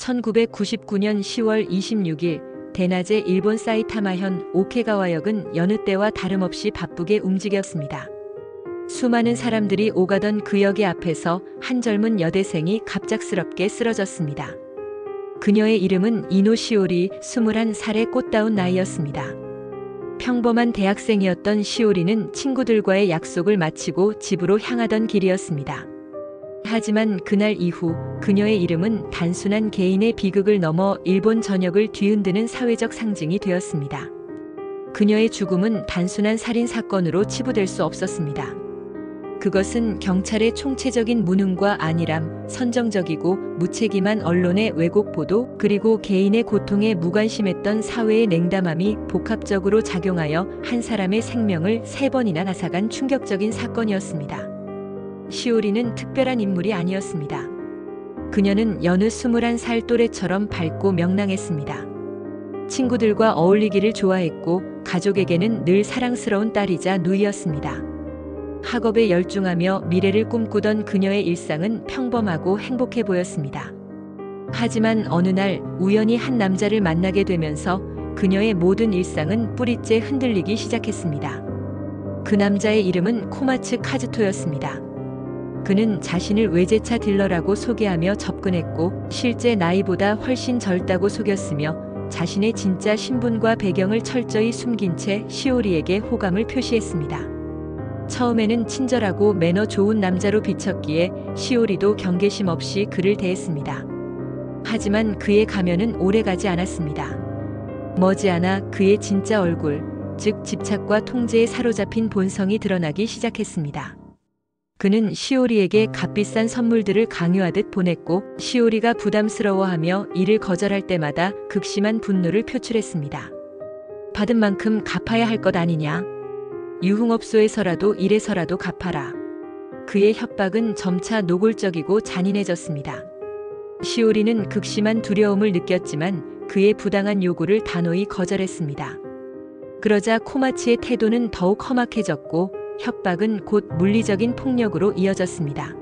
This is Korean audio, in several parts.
1999년 10월 26일 대낮에 일본 사이타마현 오케가와역은 여느 때와 다름없이 바쁘게 움직였습니다. 수많은 사람들이 오가던 그 역의 앞에서 한 젊은 여대생이 갑작스럽게 쓰러졌습니다. 그녀의 이름은 이노 시오리, 21살의 꽃다운 나이였습니다. 평범한 대학생이었던 시오리는 친구들과의 약속을 마치고 집으로 향하던 길이었습니다. 하지만 그날 이후 그녀의 이름은 단순한 개인의 비극을 넘어 일본 전역을 뒤흔드는 사회적 상징이 되었습니다. 그녀의 죽음은 단순한 살인 사건으로 치부될 수 없었습니다. 그것은 경찰의 총체적인 무능과 안일함, 선정적이고 무책임한 언론의 왜곡 보도, 그리고 개인의 고통에 무관심했던 사회의 냉담함이 복합적으로 작용하여 한 사람의 생명을 3번이나 앗아간 충격적인 사건이었습니다. 시오리는 특별한 인물이 아니었습니다. 그녀는 여느 21살 또래처럼 밝고 명랑했습니다. 친구들과 어울리기를 좋아했고 가족에게는 늘 사랑스러운 딸이자 누이였습니다. 학업에 열중하며 미래를 꿈꾸던 그녀의 일상은 평범하고 행복해 보였습니다. 하지만 어느 날 우연히 한 남자를 만나게 되면서 그녀의 모든 일상은 뿌리째 흔들리기 시작했습니다. 그 남자의 이름은 코마츠 카즈토였습니다. 그는 자신을 외제차 딜러라고 소개하며 접근했고 실제 나이보다 훨씬 젊다고 속였으며 자신의 진짜 신분과 배경을 철저히 숨긴 채 시오리에게 호감을 표시했습니다. 처음에는 친절하고 매너 좋은 남자로 비쳤기에 시오리도 경계심 없이 그를 대했습니다. 하지만 그의 가면은 오래가지 않았습니다. 머지않아 그의 진짜 얼굴, 즉 집착과 통제에 사로잡힌 본성이 드러나기 시작했습니다. 그는 시오리에게 값비싼 선물들을 강요하듯 보냈고 시오리가 부담스러워하며 이를 거절할 때마다 극심한 분노를 표출했습니다. 받은 만큼 갚아야 할 것 아니냐? 유흥업소에서라도 일해서라도 갚아라. 그의 협박은 점차 노골적이고 잔인해졌습니다. 시오리는 극심한 두려움을 느꼈지만 그의 부당한 요구를 단호히 거절했습니다. 그러자 코마츠의 태도는 더욱 험악해졌고 협박은 곧 물리적인 폭력으로 이어졌습니다.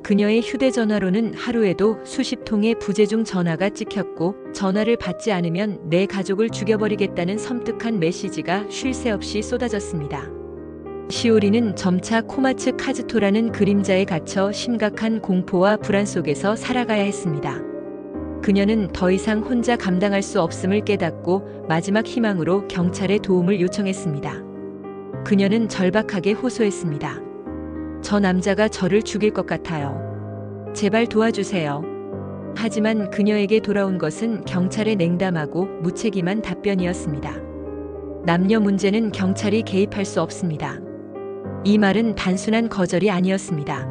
그녀의 휴대전화로는 하루에도 수십 통의 부재중 전화가 찍혔고 전화를 받지 않으면 내 가족을 죽여버리겠다는 섬뜩한 메시지가 쉴 새 없이 쏟아졌습니다. 시오리는 점차 코마츠 카즈토라는 그림자에 갇혀 심각한 공포와 불안 속에서 살아가야 했습니다. 그녀는 더 이상 혼자 감당할 수 없음을 깨닫고 마지막 희망으로 경찰에 도움을 요청했습니다. 그녀는 절박하게 호소했습니다. 저 남자가 저를 죽일 것 같아요. 제발 도와주세요. 하지만 그녀에게 돌아온 것은 경찰의 냉담하고 무책임한 답변이었습니다. 남녀 문제는 경찰이 개입할 수 없습니다. 이 말은 단순한 거절이 아니었습니다.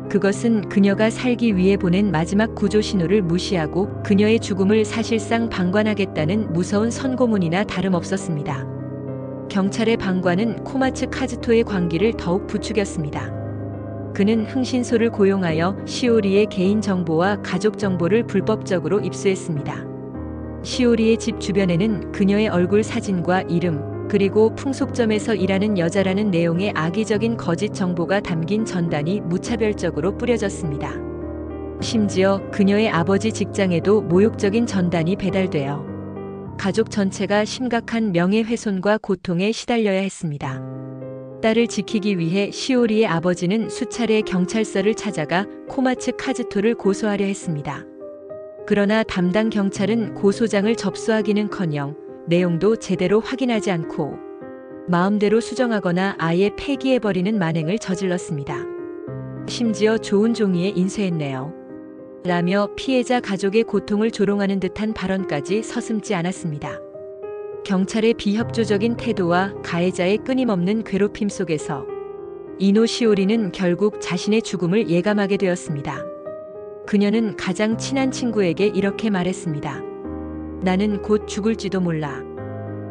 그것은 그녀가 살기 위해 보낸 마지막 구조 신호를 무시하고 그녀의 죽음을 사실상 방관하겠다는 무서운 선고문이나 다름없었습니다. 경찰의 방관은 코마츠 카즈토의 관기를 더욱 부추겼습니다. 그는 흥신소를 고용하여 시오리의 개인 정보와 가족 정보를 불법적으로 입수했습니다. 시오리의 집 주변에는 그녀의 얼굴 사진과 이름, 그리고 풍속점에서 일하는 여자라는 내용의 악의적인 거짓 정보가 담긴 전단이 무차별적으로 뿌려졌습니다. 심지어 그녀의 아버지 직장에도 모욕적인 전단이 배달되어 가족 전체가 심각한 명예훼손과 고통에 시달려야 했습니다. 딸을 지키기 위해 시오리의 아버지는 수차례 경찰서를 찾아가 코마츠 카즈토를 고소하려 했습니다. 그러나 담당 경찰은 고소장을 접수하기는커녕 내용도 제대로 확인하지 않고 마음대로 수정하거나 아예 폐기해버리는 만행을 저질렀습니다. 심지어 좋은 종이에 인쇄했네요. 라며 피해자 가족의 고통을 조롱하는 듯한 발언까지 서슴지 않았습니다. 경찰의 비협조적인 태도와 가해자의 끊임없는 괴롭힘 속에서 이노 시오리는 결국 자신의 죽음을 예감하게 되었습니다. 그녀는 가장 친한 친구에게 이렇게 말했습니다. 나는 곧 죽을지도 몰라.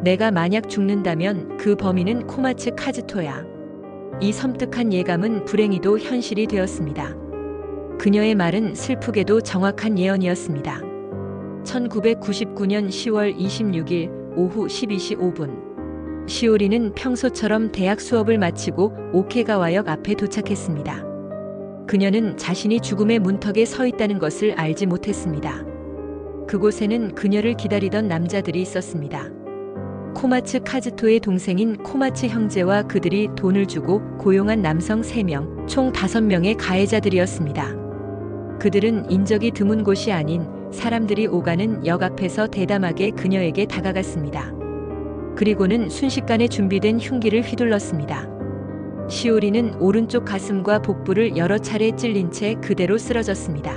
내가 만약 죽는다면 그 범인은 코마츠 카즈토야. 이 섬뜩한 예감은 불행히도 현실이 되었습니다. 그녀의 말은 슬프게도 정확한 예언이었습니다. 1999년 10월 26일 오후 12시 5분. 시오리는 평소처럼 대학 수업을 마치고 오케가와역 앞에 도착했습니다. 그녀는 자신이 죽음의 문턱에 서 있다는 것을 알지 못했습니다. 그곳에는 그녀를 기다리던 남자들이 있었습니다. 코마츠 카즈토의 동생인 코마츠 형제와 그들이 돈을 주고 고용한 남성 3명, 총 5명의 가해자들이었습니다. 그들은 인적이 드문 곳이 아닌 사람들이 오가는 역 앞에서 대담하게 그녀에게 다가갔습니다. 그리고는 순식간에 준비된 흉기를 휘둘렀습니다. 시오리는 오른쪽 가슴과 복부를 여러 차례 찔린 채 그대로 쓰러졌습니다.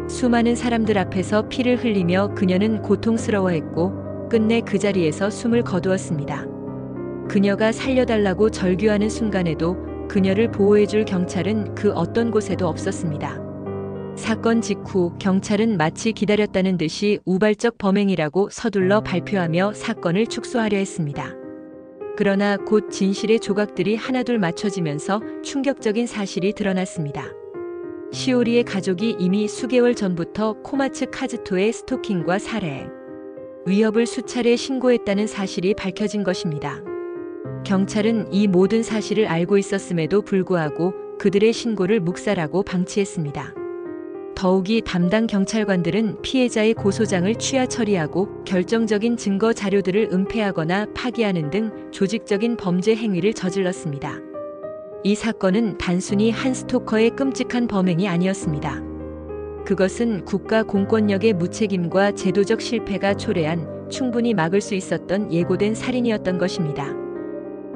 수많은 사람들 앞에서 피를 흘리며 그녀는 고통스러워했고 끝내 그 자리에서 숨을 거두었습니다. 그녀가 살려달라고 절규하는 순간에도 그녀를 보호해줄 경찰은 그 어떤 곳에도 없었습니다. 사건 직후 경찰은 마치 기다렸다는 듯이 우발적 범행이라고 서둘러 발표하며 사건을 축소하려 했습니다. 그러나 곧 진실의 조각들이 하나둘 맞춰지면서 충격적인 사실이 드러났습니다. 시오리의 가족이 이미 수개월 전부터 코마츠 카즈토의 스토킹과 살해, 위협을 수차례 신고했다는 사실이 밝혀진 것입니다. 경찰은 이 모든 사실을 알고 있었음에도 불구하고 그들의 신고를 묵살하고 방치했습니다. 더욱이 담당 경찰관들은 피해자의 고소장을 취하 처리하고 결정적인 증거 자료들을 은폐하거나 파기하는 등 조직적인 범죄 행위를 저질렀습니다. 이 사건은 단순히 한 스토커의 끔찍한 범행이 아니었습니다. 그것은 국가 공권력의 무책임과 제도적 실패가 초래한 충분히 막을 수 있었던 예고된 살인이었던 것입니다.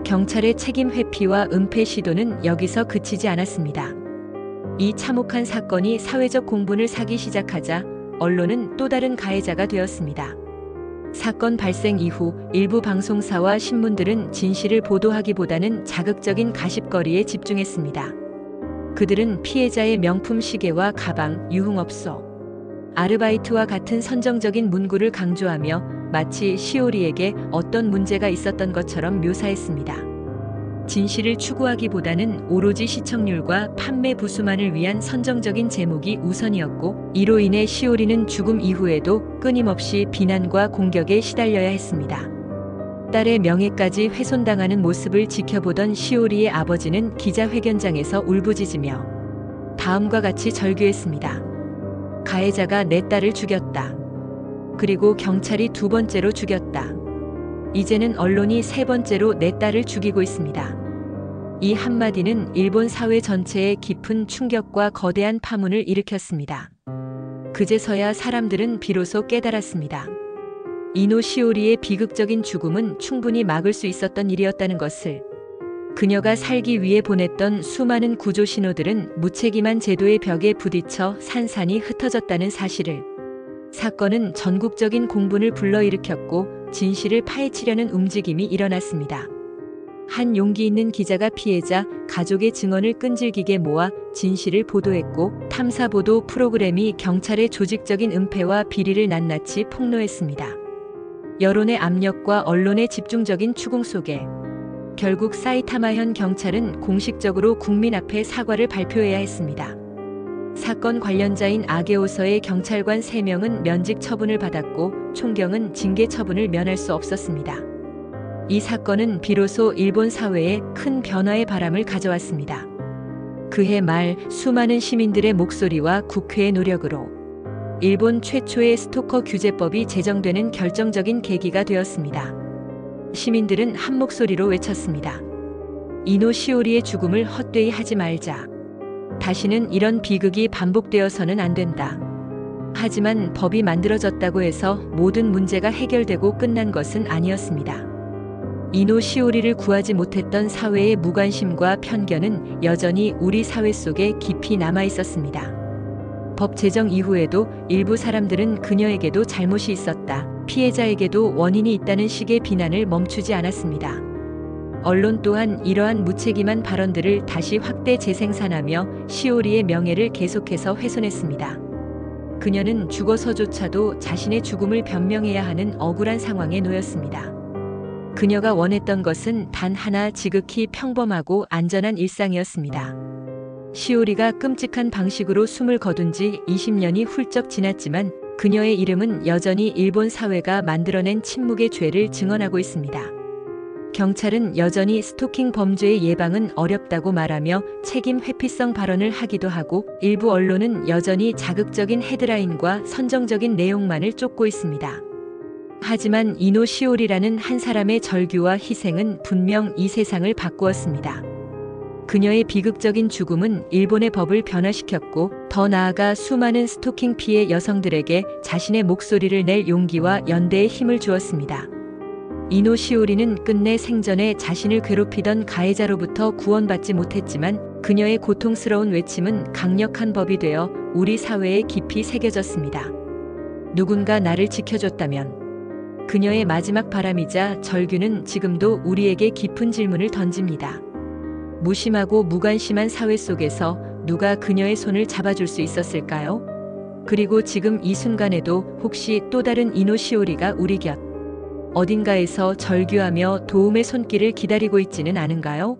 경찰의 책임 회피와 은폐 시도는 여기서 그치지 않았습니다. 이 참혹한 사건이 사회적 공분을 사기 시작하자 언론은 또 다른 가해자가 되었습니다. 사건 발생 이후 일부 방송사와 신문들은 진실을 보도하기보다는 자극적인 가십거리에 집중했습니다. 그들은 피해자의 명품 시계와 가방, 유흥업소, 아르바이트와 같은 선정적인 문구를 강조하며 마치 시오리에게 어떤 문제가 있었던 것처럼 묘사했습니다. 진실을 추구하기보다는 오로지 시청률과 판매 부수만을 위한 선정적인 제목이 우선이었고, 이로 인해 시오리는 죽음 이후에도 끊임없이 비난과 공격에 시달려야 했습니다. 딸의 명예까지 훼손당하는 모습을 지켜보던 시오리의 아버지는 기자회견장에서 울부짖으며 다음과 같이 절규했습니다. 가해자가 내 딸을 죽였다. 그리고 경찰이 2번째로 죽였다. 이제는 언론이 3번째로 내 딸을 죽이고 있습니다. 이 한마디는 일본 사회 전체에 깊은 충격과 거대한 파문을 일으켰습니다. 그제서야 사람들은 비로소 깨달았습니다. 이노 시오리의 비극적인 죽음은 충분히 막을 수 있었던 일이었다는 것을. 그녀가 살기 위해 보냈던 수많은 구조 신호들은 무책임한 제도의 벽에 부딪혀 산산이 흩어졌다는 사실을. 사건은 전국적인 공분을 불러일으켰고 진실을 파헤치려는 움직임이 일어났습니다. 한 용기 있는 기자가 피해자 가족의 증언을 끈질기게 모아 진실을 보도했고, 탐사보도 프로그램이 경찰의 조직적인 은폐와 비리를 낱낱이 폭로했습니다. 여론의 압력과 언론의 집중적인 추궁 속에 결국 사이타마현 경찰은 공식적으로 국민 앞에 사과를 발표해야 했습니다. 사건 관련자인 아게오서의 경찰관 3명은 면직 처분을 받았고 총경은 징계 처분을 면할 수 없었습니다. 이 사건은 비로소 일본 사회에 큰 변화의 바람을 가져왔습니다. 그해 말 수많은 시민들의 목소리와 국회의 노력으로 일본 최초의 스토커 규제법이 제정되는 결정적인 계기가 되었습니다. 시민들은 한 목소리로 외쳤습니다. 이노 시오리의 죽음을 헛되이 하지 말자. 다시는 이런 비극이 반복되어서는 안 된다. 하지만 법이 만들어졌다고 해서 모든 문제가 해결되고 끝난 것은 아니었습니다. 이노 시오리를 구하지 못했던 사회의 무관심과 편견은 여전히 우리 사회 속에 깊이 남아 있었습니다. 법 제정 이후에도 일부 사람들은 그녀에게도 잘못이 있었다, 피해자에게도 원인이 있다는 식의 비난을 멈추지 않았습니다. 언론 또한 이러한 무책임한 발언들을 다시 확대 재생산하며 시오리의 명예를 계속해서 훼손했습니다. 그녀는 죽어서조차도 자신의 죽음을 변명해야 하는 억울한 상황에 놓였습니다. 그녀가 원했던 것은 단 하나, 지극히 평범하고 안전한 일상이었습니다. 시오리가 끔찍한 방식으로 숨을 거둔 지 20년이 훌쩍 지났지만 그녀의 이름은 여전히 일본 사회가 만들어낸 침묵의 죄를 증언하고 있습니다. 경찰은 여전히 스토킹 범죄의 예방은 어렵다고 말하며 책임 회피성 발언을 하기도 하고 일부 언론은 여전히 자극적인 헤드라인과 선정적인 내용만을 쫓고 있습니다. 하지만 이노 시오리라는 한 사람의 절규와 희생은 분명 이 세상을 바꾸었습니다. 그녀의 비극적인 죽음은 일본의 법을 변화시켰고 더 나아가 수많은 스토킹 피해 여성들에게 자신의 목소리를 낼 용기와 연대의 힘을 주었습니다. 이노 시오리는 끝내 생전에 자신을 괴롭히던 가해자로부터 구원받지 못했지만 그녀의 고통스러운 외침은 강력한 법이 되어 우리 사회에 깊이 새겨졌습니다. 누군가 나를 지켜줬다면. 그녀의 마지막 바람이자 절규는 지금도 우리에게 깊은 질문을 던집니다. 무심하고 무관심한 사회 속에서 누가 그녀의 손을 잡아줄 수 있었을까요? 그리고 지금 이 순간에도 혹시 또 다른 이노 시오리가 우리 곁 어딘가에서 절규하며 도움의 손길을 기다리고 있지는 않은가요?